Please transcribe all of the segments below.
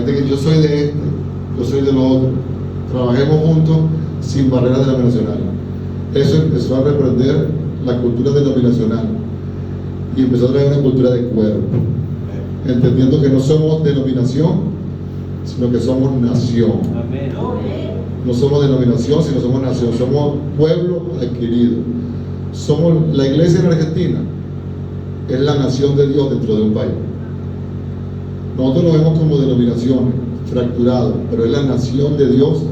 gente que yo soy de este, yo soy de lo otro. Trabajemos juntos sin barreras denominacionales. Eso empezó a reprender la cultura denominacional y empezó a traer una cultura de cuerpo, entendiendo que no somos denominación, sino que somos nación. Amén. No somos denominación, sino somos nación. Somos pueblo adquirido. Somos la iglesia en Argentina, es la nación de Dios dentro de un país. Nosotros lo vemos como denominaciones, fracturados, pero es la nación de Dios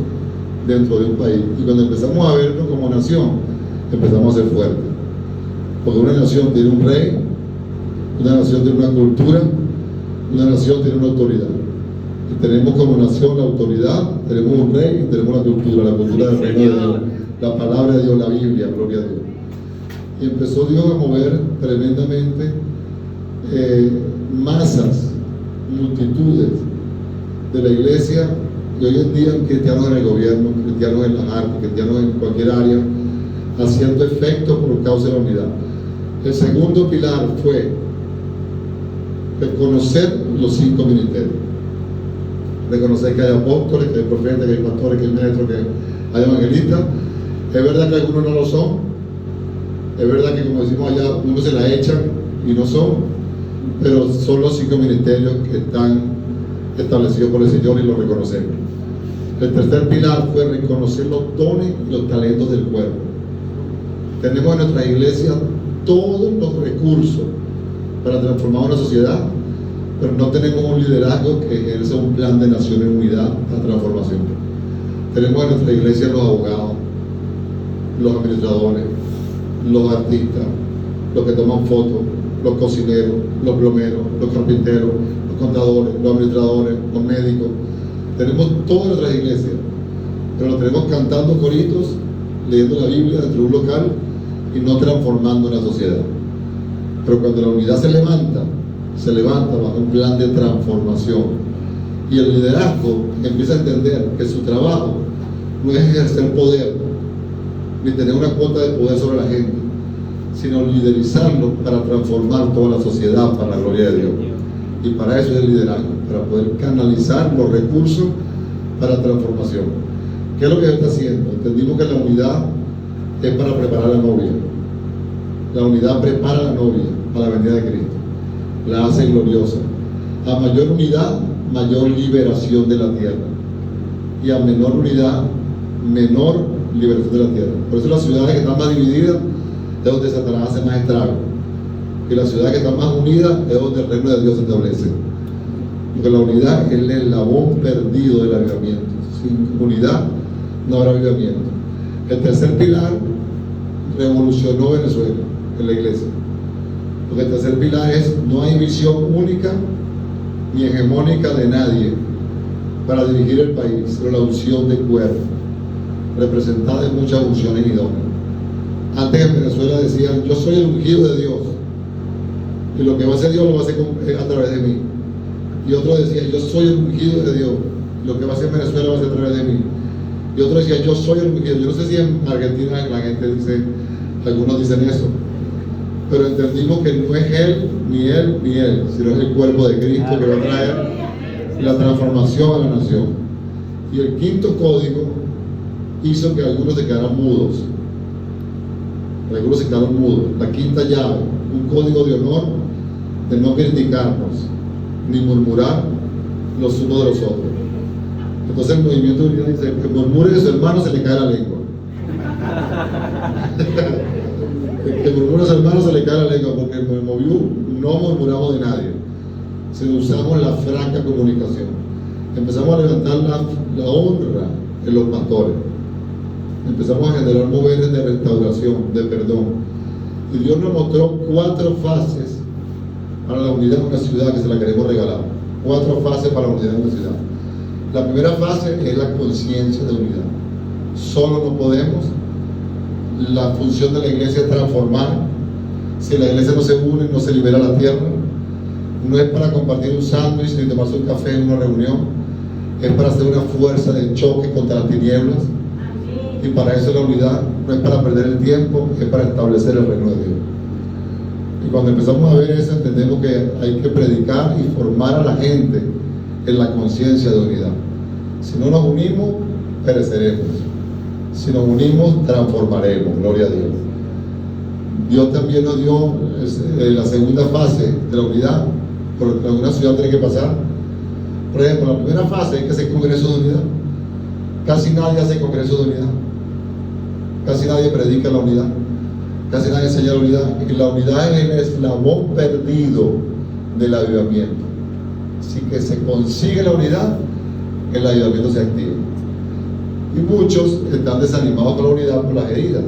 dentro de un país. Y cuando empezamos a verlo como nación, empezamos a ser fuertes. Porque una nación tiene un rey, una nación tiene una cultura, una nación tiene una autoridad. Y tenemos como nación la autoridad, tenemos un rey y tenemos la cultura del reino de Dios, la palabra de Dios, la Biblia, gloria a Dios. Y empezó Dios a mover tremendamente masas, multitudes de la iglesia, y hoy en día cristianos en el gobierno, cristianos en las artes, cristianos en cualquier área, haciendo efecto por causa de la unidad. El segundo pilar fue reconocer los 5 ministerios. Reconocer que hay apóstoles, que hay profetas, que hay pastores, que hay maestros, que hay evangelistas. Es verdad que algunos no lo son. Es verdad que, como decimos allá, unos se la echan y no son, pero son los 5 ministerios que están establecidos por el Señor y los reconocemos. El tercer pilar fue reconocer los dones y los talentos del pueblo. Tenemos en nuestra iglesia todos los recursos para transformar una sociedad, pero no tenemos un liderazgo que ejerza un plan de nación en unidad a transformación. Tenemos en nuestra iglesia los abogados, los administradores, los artistas, los que toman fotos, los cocineros, los plomeros, los carpinteros, los contadores, los administradores, los médicos. Tenemos todas nuestras iglesias, pero lo tenemos cantando coritos, leyendo la Biblia dentro de un local y no transformando una sociedad. Pero cuando la unidad se levanta bajo un plan de transformación, y el liderazgo empieza a entender que su trabajo no es ejercer poder ni tener una cuota de poder sobre la gente, sino liderizarlo para transformar toda la sociedad para la gloria de Dios. Y para eso es el liderazgo, para poder canalizar los recursos para transformación. ¿Qué es lo que se está haciendo? Entendimos que la unidad es para preparar a la novia. La unidad prepara a la novia para la venida de Cristo, la hace gloriosa. A mayor unidad, mayor liberación de la tierra, y a menor unidad, menor liberación de la tierra. Por eso las ciudades que están más divididas es donde Satanás hace más estrago, y las ciudades que están más unidas es donde el reino de Dios se establece. Porque la unidad es el eslabón perdido del avivamiento. Sin unidad no habrá avivamiento. El tercer pilar revolucionó Venezuela en la iglesia. Porque el tercer pilar es: no hay visión única ni hegemónica de nadie para dirigir el país, sino la unción de cuerpo, representada en muchas unciones y dones. Antes en Venezuela decían: yo soy el ungido de Dios, y lo que va a hacer Dios lo va a hacer a través de mí. Y otro decía: yo soy el ungido de Dios, y lo que va a hacer Venezuela va a ser a través de mí. Y otro decía: yo soy el ungido. Yo no sé si en Argentina la gente dice, algunos dicen eso, pero entendimos que no es él, ni él, ni él, sino es el cuerpo de Cristo que va a traer la transformación a la nación. Y el quinto código hizo que algunos se quedaran mudos. Algunos se quedaron mudos. La quinta llave, un código de honor de no criticarnos ni murmurar los unos de los otros. Entonces el movimiento de unidad dice: que murmure de su hermano se le cae la lengua. Que murmure de su hermano se le cae la lengua, porque en el Moviú no murmuramos de nadie, sino usamos la franca comunicación. Empezamos a levantar la honra en los pastores. Empezamos a generar moveres de restauración, de perdón. Y Dios nos mostró 4 fases para la unidad de una ciudad que se la queremos regalar. 4 fases para la unidad de una ciudad. La primera fase es la conciencia de unidad. Solo no podemos. La función de la iglesia es transformar. Si la iglesia no se une, no se libera la tierra. No es para compartir un sándwich ni tomarse un café en una reunión. Es para hacer una fuerza de choque contra las tinieblas. Y para eso la unidad no es para perder el tiempo, es para establecer el reino de Dios. Y cuando empezamos a ver eso, entendemos que hay que predicar y formar a la gente en la conciencia de unidad. Si no nos unimos, pereceremos. Si nos unimos, transformaremos. Gloria a Dios. Dios también nos dio la segunda fase de la unidad, por lo que una ciudad tiene que pasar. Por ejemplo, la primera fase es que hacer congreso de unidad. Casi nadie hace congreso de unidad. Casi nadie predica la unidad. Casi nadie enseña la unidad. Y la unidad es el eslabón perdido del avivamiento. Así que se consigue la unidad, el avivamiento se activa. Y muchos están desanimados con la unidad por las heridas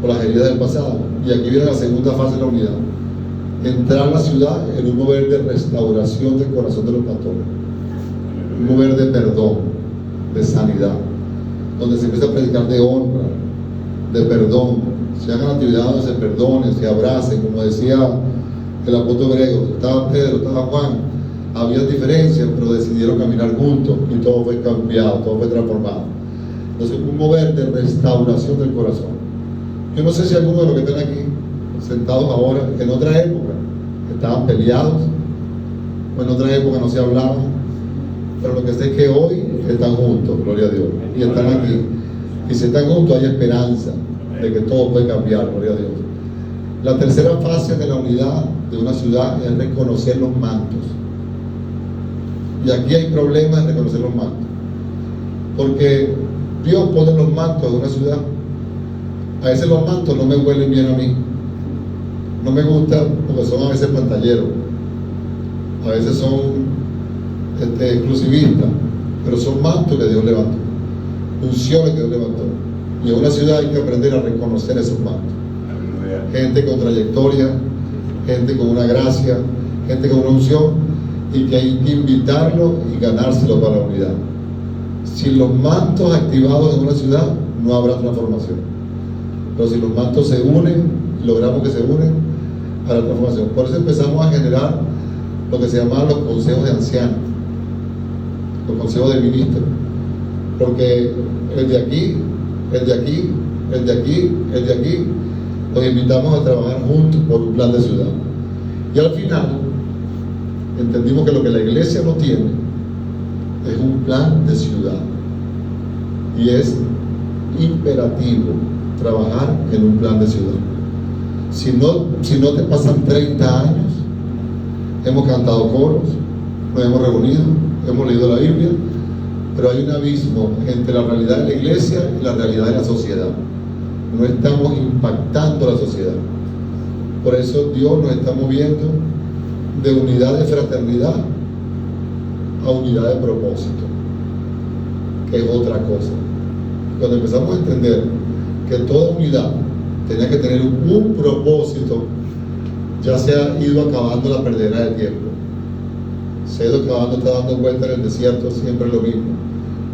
del pasado. Y aquí viene la segunda fase de la unidad: entrar a la ciudad en un mover de restauración del corazón de los pastores, un mover de perdón, de sanidad, donde se empieza a predicar de honra, de perdón. Se hagan actividades, se perdonen, se abracen, como decía el apóstol griego. Estaba Pedro, estaba Juan, había diferencias, pero decidieron caminar juntos y todo fue cambiado, todo fue transformado. Entonces, un mover de restauración del corazón. Yo no sé si algunos de los que están aquí sentados ahora, en otra época estaban peleados, o en otra época no se hablaban, pero lo que sé es que hoy están juntos, gloria a Dios, y están aquí. Y si están juntos hay esperanza de que todo puede cambiar, gloria a Dios. La tercera fase de la unidad de una ciudad es reconocer los mantos. Y aquí hay problemas en reconocer los mantos, porque Dios pone los mantos de una ciudad. A veces los mantos no me huelen bien a mí, no me gustan porque son a veces pantalleros, a veces son exclusivistas, pero son mantos que Dios levantó, unciones que Dios levantó. Y en una ciudad hay que aprender a reconocer esos mantos. Gente con trayectoria, gente con una gracia, gente con una unción, y que hay que invitarlo y ganárselo para la unidad. Sin los mantos activados en una ciudad no habrá transformación, pero si los mantos se unen, logramos que se unen a la transformación. Por eso empezamos a generar lo que se llamaban los consejos de ancianos, los consejos de ministros, porque el de aquí, el de aquí, el de aquí, el de aquí, los invitamos a trabajar juntos por un plan de ciudad. Y al final entendimos que lo que la iglesia no tiene es un plan de ciudad, y es imperativo trabajar en un plan de ciudad. Si no te pasan 30 años, hemos cantado coros, nos hemos reunido, hemos leído la Biblia, pero hay un abismo entre la realidad de la iglesia y la realidad de la sociedad. No estamos impactando la sociedad. Por eso Dios nos está moviendo de unidad de fraternidad a unidad de propósito, que es otra cosa. Cuando empezamos a entender que toda unidad tenía que tener un propósito, ya se ha ido acabando la perdera del tiempo. Se ha ido acabando, está dando vuelta en el desierto, siempre es lo mismo,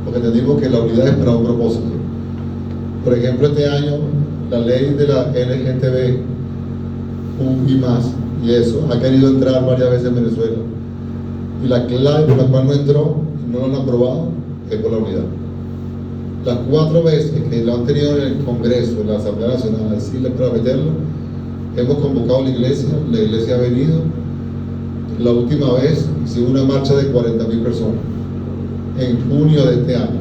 porque entendimos que la unidad es para un propósito. Por ejemplo, este año la ley de la LGTB y más, y eso ha querido entrar varias veces en Venezuela, y la clave por la cual no entró y no lo han aprobado es por la unidad. Las 4 veces que lo han tenido en el Congreso, en la Asamblea Nacional, decirle para meterlo, hemos convocado a la iglesia ha venido. La última vez hicimos una marcha de 40,000 personas en junio de este año,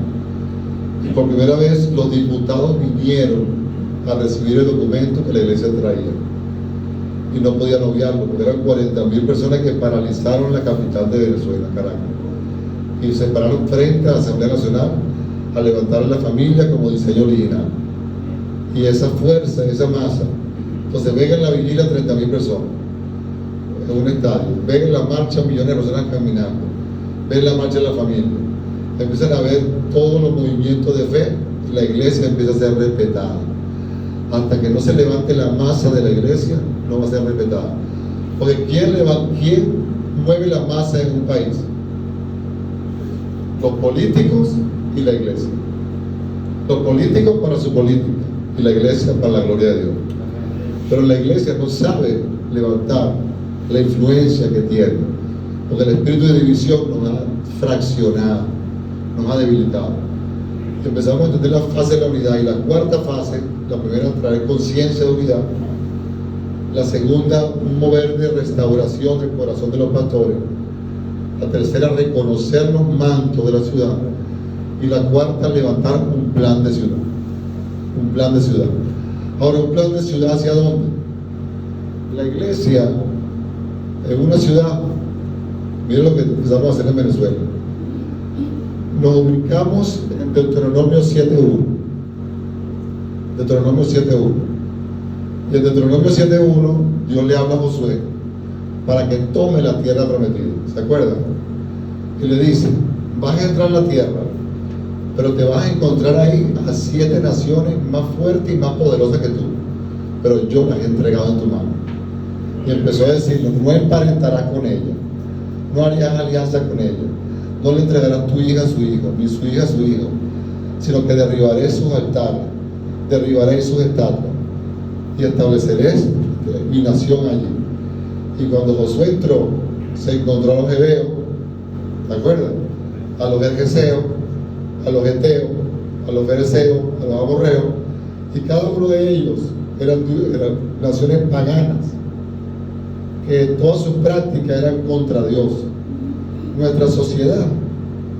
y por primera vez los diputados vinieron a recibir el documento que la iglesia traía, y no podían obviarlo porque eran 40,000 personas que paralizaron la capital de Venezuela, Caracas, y se pararon frente a la Asamblea Nacional a levantar a la familia como diseño original. Y esa fuerza, esa masa, entonces ven en la vigilia 30,000 personas en un estadio, ven en la marcha millones de personas caminando, ven la marcha de la familia, empiezan a ver todos los movimientos de fe, la iglesia empieza a ser respetada. Hasta que no se levante la masa de la iglesia, no va a ser respetada. Porque ¿quién mueve la masa en un país? Los políticos y la iglesia. Los políticos para su política y la iglesia para la gloria de Dios. Pero la iglesia no sabe levantar la influencia que tiene, porque el espíritu de división nos ha fraccionado, nos ha debilitado. Empezamos a entender la fase de la unidad, y la cuarta fase, la primera, traer conciencia de unidad; la segunda, un mover de restauración del corazón de los pastores; La tercera, reconocer los mantos de la ciudad. Y la cuarta, levantar un plan de ciudad. Un plan de ciudad. Ahora, ¿un plan de ciudad hacia dónde? La iglesia en una ciudad, miren lo que empezamos a hacer en Venezuela. Nos ubicamos en Deuteronomio 7.1. Deuteronomio 7.1. Y en Deuteronomio 7.1 Dios le habla a Josué para que tome la tierra prometida. ¿Se acuerdan? Y le dice, vas a entrar a la tierra, pero te vas a encontrar ahí a 7 naciones más fuertes y más poderosas que tú, pero yo las he entregado en tu mano. Y empezó a decirle, no emparentarás con ella, no harías alianza con ella, no le entregarás tu hija a su hijo, ni su hija a su hijo, sino que derribaré sus altares, derribaré sus estatuas y estableceré mi nación allí. Y cuando Josué entró, se encontró a los hebeos, ¿te acuerdas? A los gergeseos, a los heteos, a los fereceos, a los amorreos, y cada uno de ellos eran naciones paganas, que todas sus prácticas eran contra Dios. Nuestra sociedad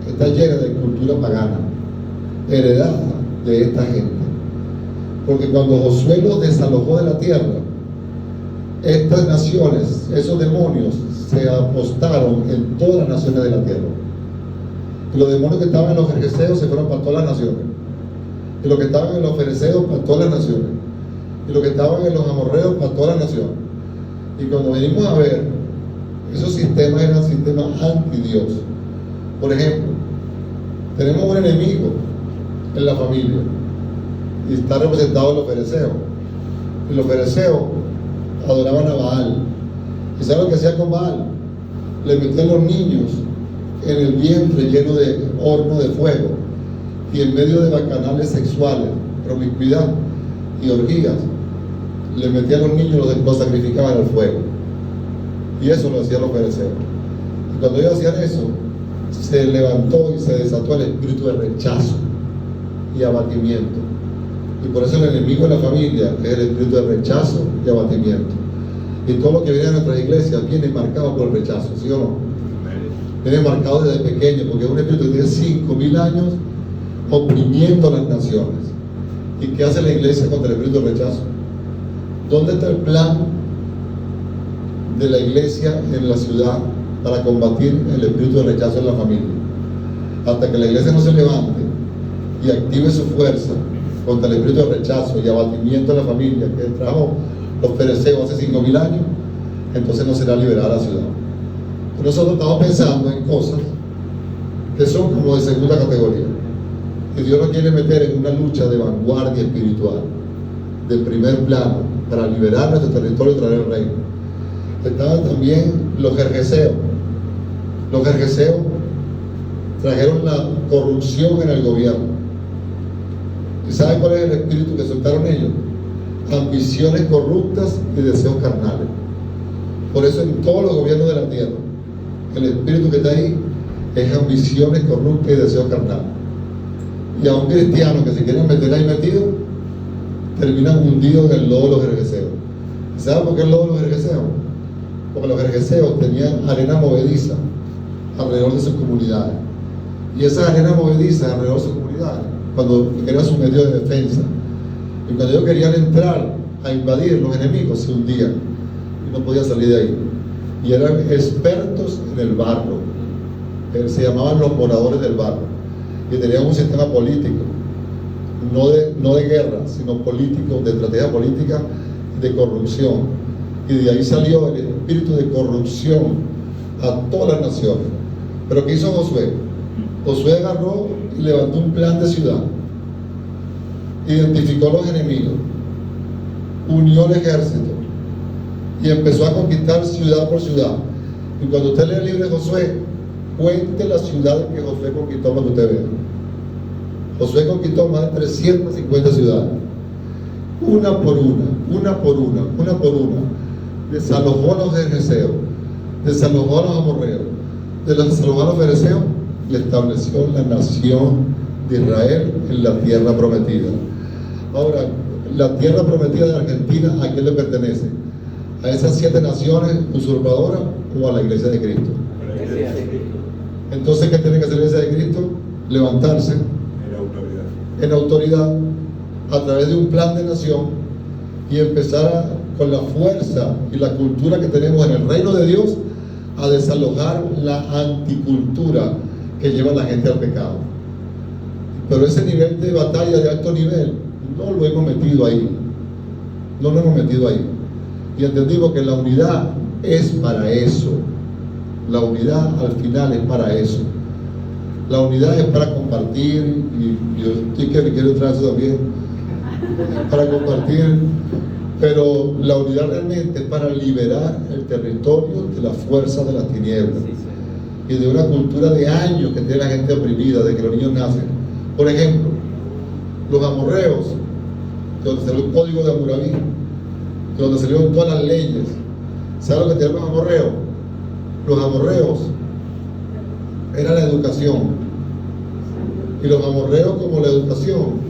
está llena de cultura pagana, heredada de esta gente. Porque cuando Josué los desalojó de la tierra, estas naciones, esos demonios, se apostaron en todas las naciones de la tierra. Y los demonios que estaban en los gergeseos se fueron para todas las naciones. Y los que estaban en los fereceos para todas las naciones. Y los que estaban en los amorreos para todas las naciones. Y cuando venimos a ver, esos sistemas eran sistemas anti-Dios. Por ejemplo, tenemos un enemigo en la familia y está representado en los fereceos. Y los fereceos adoraban a Baal. ¿Y saben lo que hacían con Baal? Le metían los niños en el vientre lleno de horno de fuego y en medio de bacanales sexuales, promiscuidad y orgías, le metían a los niños, los sacrificaban al fuego. Y eso lo hacían los fereceos. Y cuando ellos hacían eso, se levantó y se desató el espíritu de rechazo y abatimiento. Y por eso el enemigo de la familia es el espíritu de rechazo y abatimiento. Y todo lo que viene a nuestras iglesias viene marcado por el rechazo, ¿sí o no? Viene marcado desde pequeño, porque es un espíritu que tiene 5.000 años oprimiendo las naciones. ¿Y qué hace la iglesia contra el espíritu de rechazo? ¿Dónde está el plan de la iglesia en la ciudad para combatir el espíritu de rechazo en la familia? Hasta que la iglesia no se levante y active su fuerza contra el espíritu de rechazo y abatimiento de la familia que trajo los fereceos hace 5.000 años, entonces no será liberada la ciudad. Nosotros estamos pensando en cosas que son como de segunda categoría, y Dios nos quiere meter en una lucha de vanguardia espiritual, de primer plano, para liberar nuestro territorio y traer el reino. Estaban también los gergeseos. Los gergeseos trajeron la corrupción en el gobierno. ¿Y saben cuál es el espíritu que soltaron ellos? Ambiciones corruptas y deseos carnales. Por eso en todos los gobiernos de la tierra, el espíritu que está ahí es ambiciones corruptas y deseos carnales. Y a un cristiano que se quiera meter ahí metido, terminan hundidos en el lodo de los gergeseos. ¿Y saben por qué el lodo de los gergeseos? Porque los gergeseos tenían arena movediza alrededor de sus comunidades. Y esas arenas movedizas alrededor de sus comunidades, cuando era su medio de defensa, y cuando ellos querían entrar a invadir, los enemigos se hundían y no podían salir de ahí. Y eran expertos en el barro. Se llamaban los moradores del barro. Y tenían un sistema político, no de guerra, sino político, de estrategia política, de corrupción. Y de ahí salió el espíritu de corrupción a todas las naciones. Pero ¿qué hizo Josué? Josué agarró y levantó un plan de ciudad. Identificó a los enemigos, unió el ejército y empezó a conquistar ciudad por ciudad. Y cuando usted lee el libro de Josué, cuente las ciudades que Josué conquistó para que usted vea. Josué conquistó más de 350 ciudades, una por una. Desalojó a los gergeseos, desalojó a los amorreos, desalojó a los fereceos y estableció la nación de Israel en la tierra prometida. Ahora, la tierra prometida de Argentina, ¿a quién le pertenece? ¿A esas 7 naciones usurpadoras o a la iglesia de Cristo? Entonces, ¿qué tiene que hacer la iglesia de Cristo? Levantarse en autoridad a través de un plan de nación y empezar con la fuerza y la cultura que tenemos en el reino de Dios a desalojar la anticultura que lleva a la gente al pecado. Pero ese nivel de batalla de alto nivel no lo hemos metido ahí, no lo hemos metido ahí, y entendimos que la unidad es para eso. La unidad al final es para eso. La unidad es para compartir, y yo estoy que quiero entrar eso también, para compartir, pero la unidad realmente es para liberar el territorio de la fuerza de las tinieblas y de una cultura de años que tiene la gente oprimida desde que los niños nacen. Por ejemplo, los amorreos, de donde salió el código de Hammurabi, de donde salieron todas las leyes. ¿Saben lo que tenían los amorreos? Los amorreos era la educación, y los amorreos como la educación.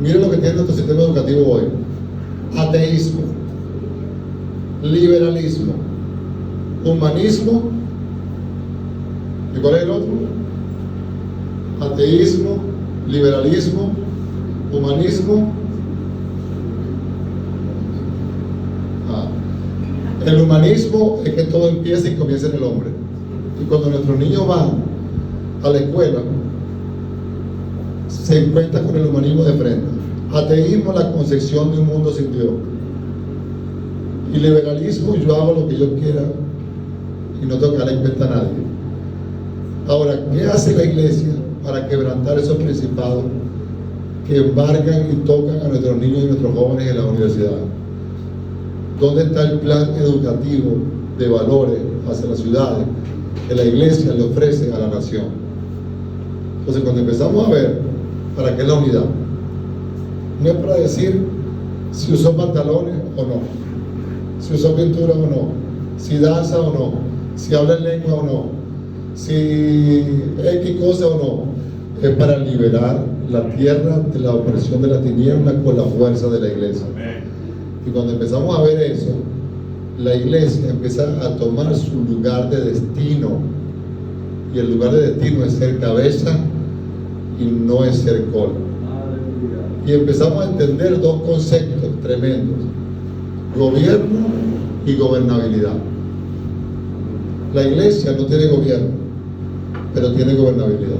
Miren lo que tiene nuestro sistema educativo hoy: ateísmo, liberalismo, humanismo, ¿y cuál es el otro? Ateísmo, liberalismo, humanismo. El humanismo es que todo empieza y comienza en el hombre. Y cuando nuestros niños van a la escuela, se encuentran con el humanismo de frente. Ateísmo, la concepción de un mundo sin Dios. Y liberalismo, yo hago lo que yo quiera y no tengo que darle cuenta a nadie. Ahora, ¿qué hace la iglesia para quebrantar esos principados que embargan y tocan a nuestros niños y nuestros jóvenes en la universidad? ¿Dónde está el plan educativo de valores hacia las ciudades que la iglesia le ofrece a la nación? Entonces, cuando empezamos a ver para qué es la unidad, no es para decir si usó pantalones o no, si usó pintura o no, si danza o no, si habla en lengua o no, si X cosa o no. Es para liberar la tierra de la opresión de la tiniebla con la fuerza de la iglesia. Y cuando empezamos a ver eso, la iglesia empieza a tomar su lugar de destino. Y el lugar de destino es ser cabeza y no es ser cola. Y empezamos a entender dos conceptos tremendos: gobierno y gobernabilidad. La iglesia no tiene gobierno, pero tiene gobernabilidad.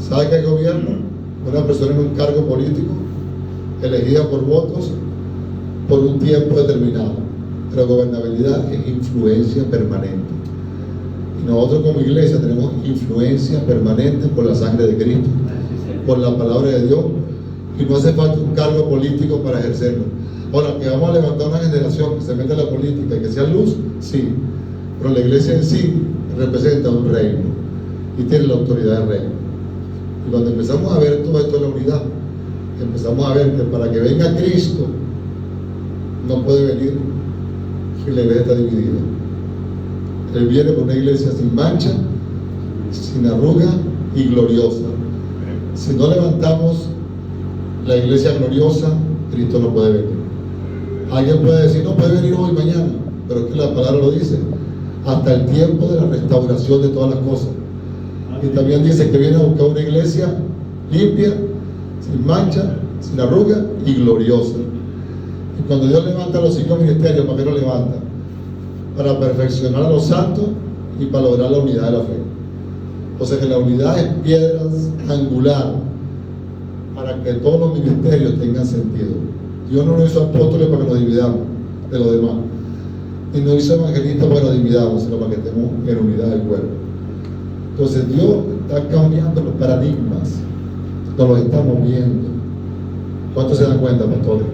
¿Sabe qué es gobierno? Una persona en un cargo político elegida por votos por un tiempo determinado. Pero gobernabilidad es influencia permanente. Y nosotros como iglesia tenemos influencia permanente por la sangre de Cristo, por la palabra de Dios, y no hace falta un cargo político para ejercerlo. Ahora, que vamos a levantar una generación que se mete en la política y que sea luz, sí, pero la iglesia en sí representa un reino y tiene la autoridad del reino. Y cuando empezamos a ver todo esto de la unidad, empezamos a ver que para que venga Cristo no puede venir si la iglesia está dividida. Él viene por una iglesia sin mancha, sin arruga y gloriosa. Si no levantamos la iglesia gloriosa, Cristo no puede venir. Alguien puede decir, no puede venir hoy, mañana, pero es que la palabra lo dice, hasta el tiempo de la restauración de todas las cosas. Y también dice que viene a buscar una iglesia limpia, sin mancha, sin arruga y gloriosa. Y cuando Dios levanta los 5 ministerios, ¿para qué lo levanta? Para perfeccionar a los santos y para lograr la unidad de la fe. O sea que la unidad es piedra angular para que todos los ministerios tengan sentido. Dios no nos hizo apóstoles para que nos dividamos de los demás, y nos hizo evangelistas para que nos dividamos, sino para que estemos en unidad del cuerpo. Entonces Dios está cambiando los paradigmas, nos los estamos viendo. ¿Cuántos se dan cuenta, pastores?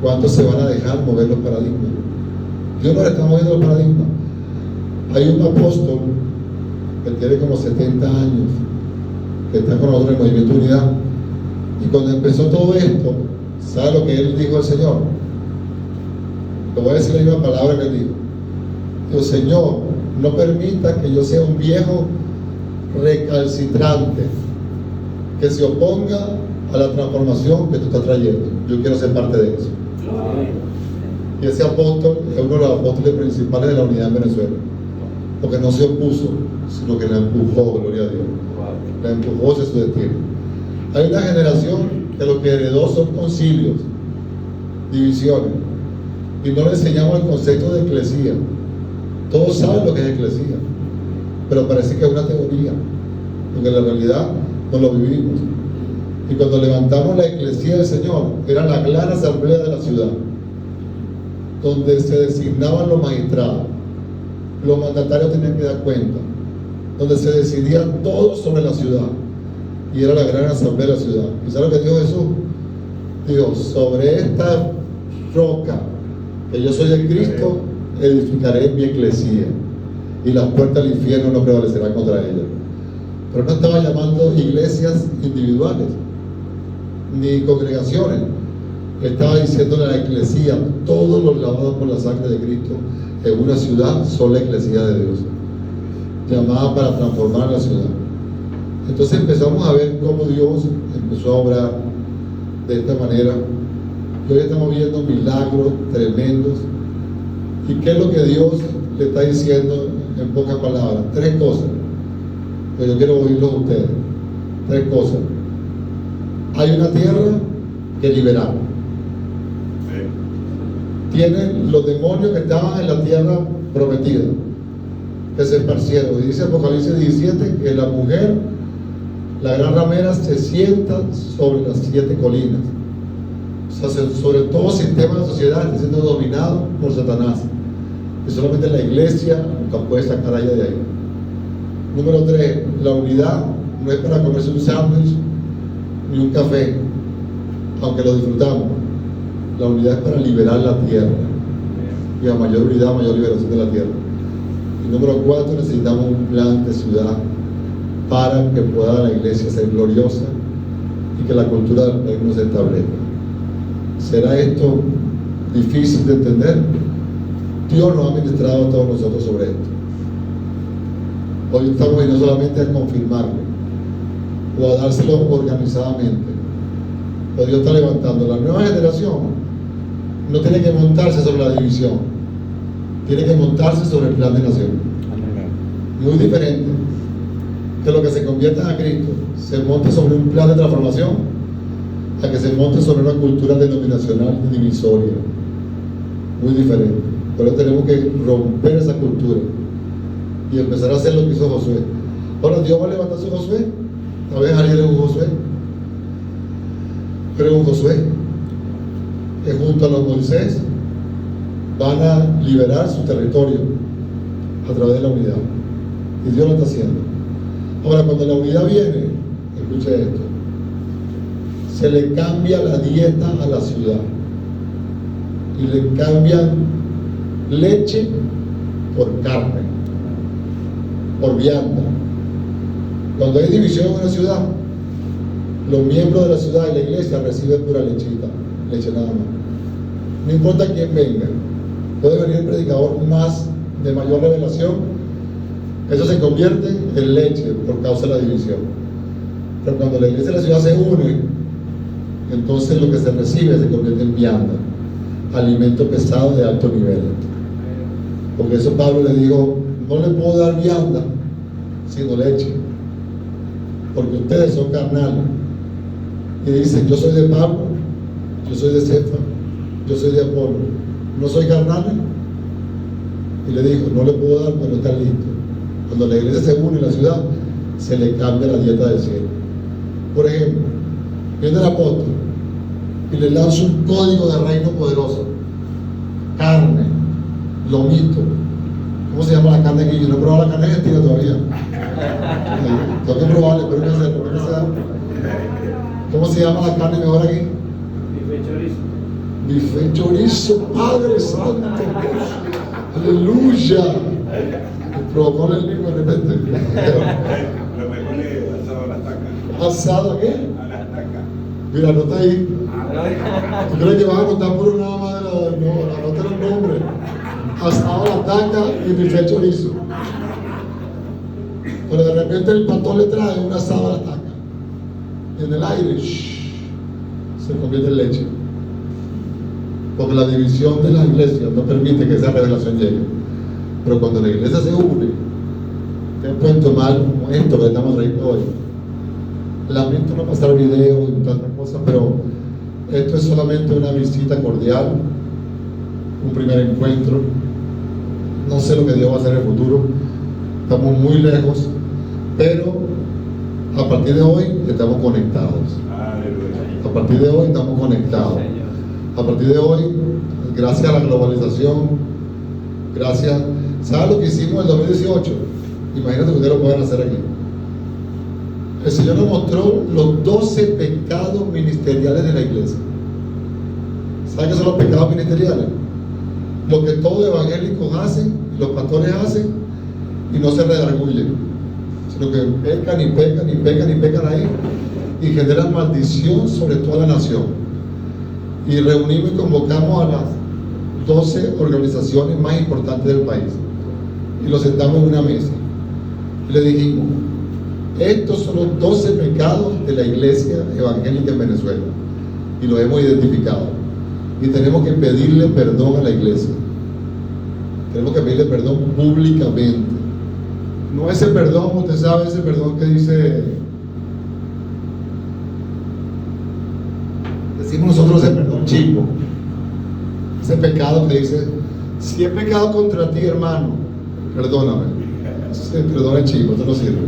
¿Cuántos se van a dejar mover los paradigmas? Dios nos está moviendo los paradigmas. Hay un apóstol que tiene como 70 años, que está con nosotros en el Movimiento Unidad, y cuando empezó todo esto, ¿sabe lo que él dijo al Señor? Le voy a decir la misma palabra que él dijo. Dijo, Señor, no permita que yo sea un viejo recalcitrante que se oponga a la transformación que tú estás trayendo. Yo quiero ser parte de eso. Y ese apóstol es uno de los apóstoles principales de la unidad en Venezuela. porque no se opuso, sino que la empujó, gloria a Dios. La empujó hacia su destino. Hay una generación que lo que heredó son concilios, divisiones, y no le enseñamos el concepto de eclesía. Todos saben lo que es eclesía, pero parece que es una teoría, porque en la realidad no lo vivimos. Y cuando levantamos la eclesía del Señor, era la gran asamblea de la ciudad, donde se designaban los magistrados, los mandatarios tenían que dar cuenta, donde se decidía todo sobre la ciudad, y era la gran asamblea de la ciudad. ¿Y sabes lo que dijo Jesús? Dijo: sobre esta roca que yo soy de Cristo, edificaré mi eclesía, y las puertas del infierno no prevalecerán contra ella. Pero no estaba llamando iglesias individuales ni congregaciones, estaba diciéndole a la eclesía, todos los lavados por la sangre de Cristo en una ciudad son la eclesía de Dios, llamada para transformar la ciudad. Entonces empezamos a ver cómo Dios empezó a obrar de esta manera. Y hoy estamos viendo milagros tremendos. ¿Y qué es lo que Dios le está diciendo en pocas palabras? 3 cosas que yo quiero oírlos a ustedes. 3 cosas. Hay una tierra que liberar. Tienen los demonios que estaban en la tierra prometida, que se esparcieron. Y dice Apocalipsis 17 que la mujer, la gran ramera, se sienta sobre las 7 colinas. O sea, sobre todo sistema de la sociedad está siendo dominado por Satanás, y solamente la iglesia la puede sacar allá de ahí. Número 3, la unidad no es para comerse un sándwich ni un café, aunque lo disfrutamos. La unidad es para liberar la tierra, y a mayor unidad, mayor liberación de la tierra. Y número 4, necesitamos un plan de ciudad para que pueda la iglesia ser gloriosa y que la cultura del reino se establezca. ¿Será esto difícil de entender? Dios nos ha ministrado a todos nosotros sobre esto. Hoy estamos y no solamente a confirmarlo o a dárselo organizadamente, pero Dios está levantando. La nueva generación no tiene que montarse sobre la división, tiene que montarse sobre el plan de nación. Muy diferente que lo que se convierta a Cristo se monte sobre un plan de transformación a que se monte sobre una cultura denominacional divisoria. Muy diferente. Por eso tenemos que romper esa cultura y empezar a hacer lo que hizo Josué. Ahora Dios va a levantar a su Josué. Tal vez Ariel es un Josué, pero es un Josué que junto a los Moisés van a liberar su territorio a través de la unidad, y Dios lo está haciendo. Ahora, cuando la unidad viene, escuche esto, se le cambia la dieta a la ciudad y le cambian leche por carne, por vianda. Cuando hay división en una ciudad, los miembros de la ciudad y la iglesia reciben pura lechita, leche nada más. No importa quién venga, puede venir el predicador de mayor revelación, eso se convierte en leche por causa de la división. Pero cuando la iglesia y la ciudad se unen, entonces lo que se recibe se convierte en vianda, alimento pesado de alto nivel. Porque eso Pablo le dijo: no le puedo dar vianda sino leche, porque ustedes son carnales. Y dice: yo soy de Pablo, yo soy de Cefa, yo soy de Apolo, no soy carnal. Y le dijo: no le puedo dar porque no está listo. Cuando la iglesia se une en la ciudad, se le cambia la dieta del cielo. Por ejemplo, viene el apóstol y le lanza un código de reino poderoso: carne, lomito. ¿Cómo se llama la carne aquí? Yo no he probado la carne argentina todavía. Tengo que probarla, pero no sé. ¿Cómo se llama la carne mejor aquí? Bife chorizo, Padre Santo. Aleluya. Me provocó el mismo de repente. Lo mejor es asado a la estaca. ¿Asado a qué? A la estaca. Mira, anota ahí. ¿Tú crees que vas a contar puro nada más de la.? No, anota los nombres. Asado a la estaca y bife chorizo. Pero de repente el pastor le trae un asado a la estaca. Y en el aire se convierte en leche. Porque la división de las iglesias no permite que esa revelación llegue. Pero cuando la iglesia se une, ustedes pueden tomar como esto que estamos trayendo hoy. Lamento no pasar video y tantas cosas, pero esto es solamente una visita cordial, un primer encuentro. No sé lo que Dios va a hacer en el futuro, estamos muy lejos, pero a partir de hoy estamos conectados. A partir de hoy estamos conectados. A partir de hoy, gracias a la globalización, gracias. ¿Sabes lo que hicimos en el 2018? Imagínate que ustedes lo puedan hacer aquí. El Señor nos mostró los 12 pecados ministeriales de la iglesia. ¿Saben qué son los pecados ministeriales? Lo que todos los evangélicos hacen, los pastores hacen, y no se redargullen, sino que pecan y pecan y pecan y pecan ahí, y generan maldición sobre toda la nación. Y reunimos y convocamos a las 12 organizaciones más importantes del país, y los sentamos en una mesa, y le dijimos: estos son los 12 pecados de la iglesia evangélica en Venezuela, y los hemos identificado, y tenemos que pedirle perdón a la iglesia. Tenemos que pedirle perdón públicamente. No ese perdón, usted sabe, ese perdón que decimos nosotros, ese perdón chico, ese pecado que dice: si he pecado contra ti, hermano, perdóname. Ese perdón es chico, eso no sirve.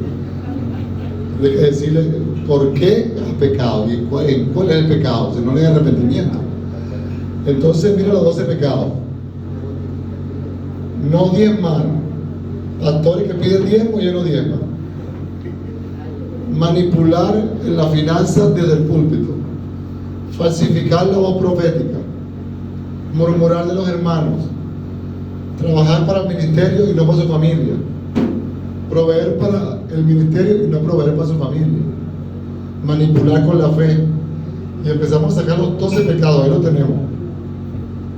Hay que decirle por qué has pecado y cuál es el pecado, si no le hay arrepentimiento. Entonces mira los 12 pecados: no diezmar. Pastores que piden diezmo y no diezman. Manipular en las finanzas desde el púlpito. Falsificar la voz profética. Murmurar de los hermanos. Trabajar para el ministerio y no para su familia. Proveer para el ministerio y no proveer para su familia. Manipular con la fe. Y empezamos a sacar los 12 pecados, ahí lo tenemos.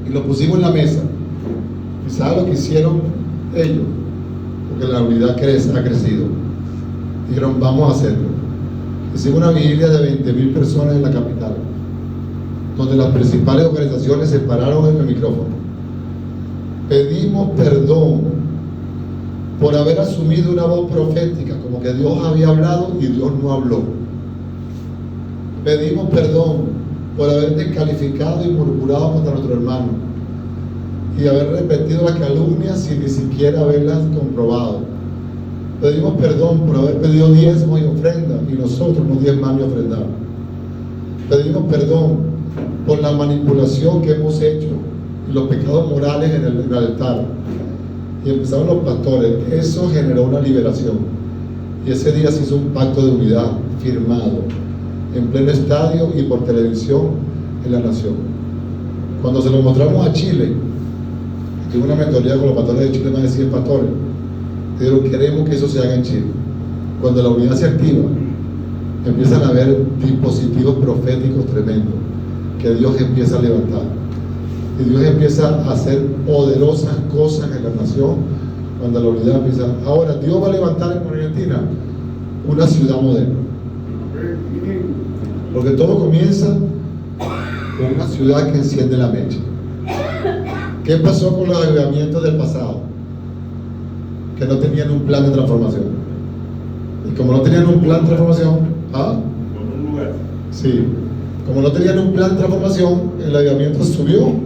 Y lo pusimos en la mesa. ¿Y sabe lo que hicieron ellos? Porque la unidad ha crecido. Dijeron: vamos a hacerlo. Hicimos una vigilia de 20,000 personas en la capital, donde las principales organizaciones se pararon en el micrófono. Pedimos perdón por haber asumido una voz profética, como que Dios había hablado y Dios no habló. Pedimos perdón por haber descalificado y murmurado contra nuestro hermano y haber repetido las calumnias sin ni siquiera haberlas comprobado. Pedimos perdón por haber pedido diezmos y ofrendas y nosotros no diezmamos ni ofrendamos. Pedimos perdón por la manipulación que hemos hecho y los pecados morales en el altar. Y empezaron los pastores. Eso generó una liberación, y ese día se hizo un pacto de unidad firmado en pleno estadio y por televisión en la nación. Cuando se lo mostramos a Chile, tuve una mentoría con los pastores de Chile, más de 100 pastores. Pero queremos que eso se haga en Chile. Cuando la unidad se activa, empiezan a haber dispositivos proféticos tremendos que Dios empieza a levantar, y Dios empieza a hacer poderosas cosas en la nación cuando la unidad empieza. Ahora Dios va a levantar en Argentina una ciudad moderna, porque todo comienza con una ciudad que enciende la mecha. ¿Qué pasó con los avivamientos del pasado? Que no tenían un plan de transformación. Y como no tenían un plan de transformación, Con un lugar. sí, como no tenían un plan de transformación, el avivamiento subió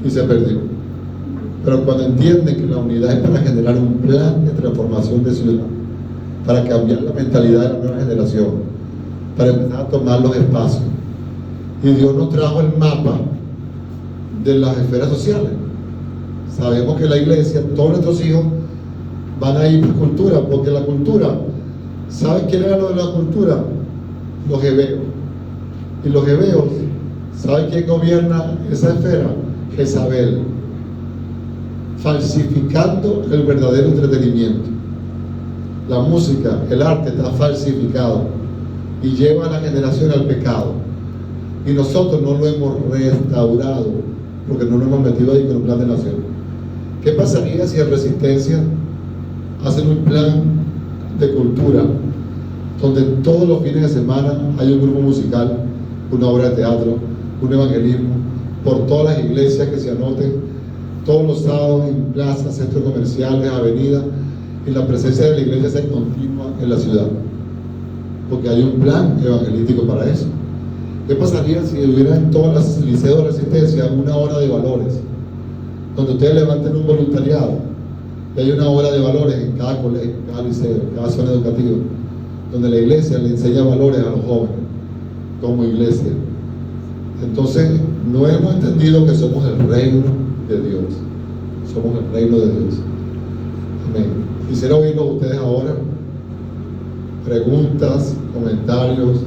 y se perdió. Pero cuando entienden que la unidad es para generar un plan de transformación de ciudad, para cambiar la mentalidad de la nueva generación, para empezar a tomar los espacios, y Dios nos trajo el mapa de las esferas sociales. Sabemos que la iglesia, todos nuestros hijos van a ir por cultura, porque la cultura, ¿saben quién era lo de la cultura? Los hebeos. Y los hebeos, ¿saben quién gobierna esa esfera? Jezabel, falsificando el verdadero entretenimiento. La música, el arte está falsificado y lleva a la generación al pecado, y nosotros no lo hemos restaurado porque no nos hemos metido ahí con un plan de nación. ¿Qué pasaría si en Resistencia hacen un plan de cultura donde todos los fines de semana hay un grupo musical, una obra de teatro, un evangelismo, por todas las iglesias que se anoten, todos los sábados en plazas, centros comerciales, avenidas, y la presencia de la iglesia se continúa en la ciudad, porque hay un plan evangelístico para eso. ¿Qué pasaría si hubiera en todas las liceos de Resistencia una hora de valores, donde ustedes levanten un voluntariado y hay una hora de valores en cada colegio, en cada liceo, en cada zona educativa, donde la iglesia le enseña valores a los jóvenes como iglesia? Entonces no hemos entendido que somos el reino de Dios, somos el reino de Dios. Amén. Quisiera oírlos ustedes ahora, preguntas, comentarios,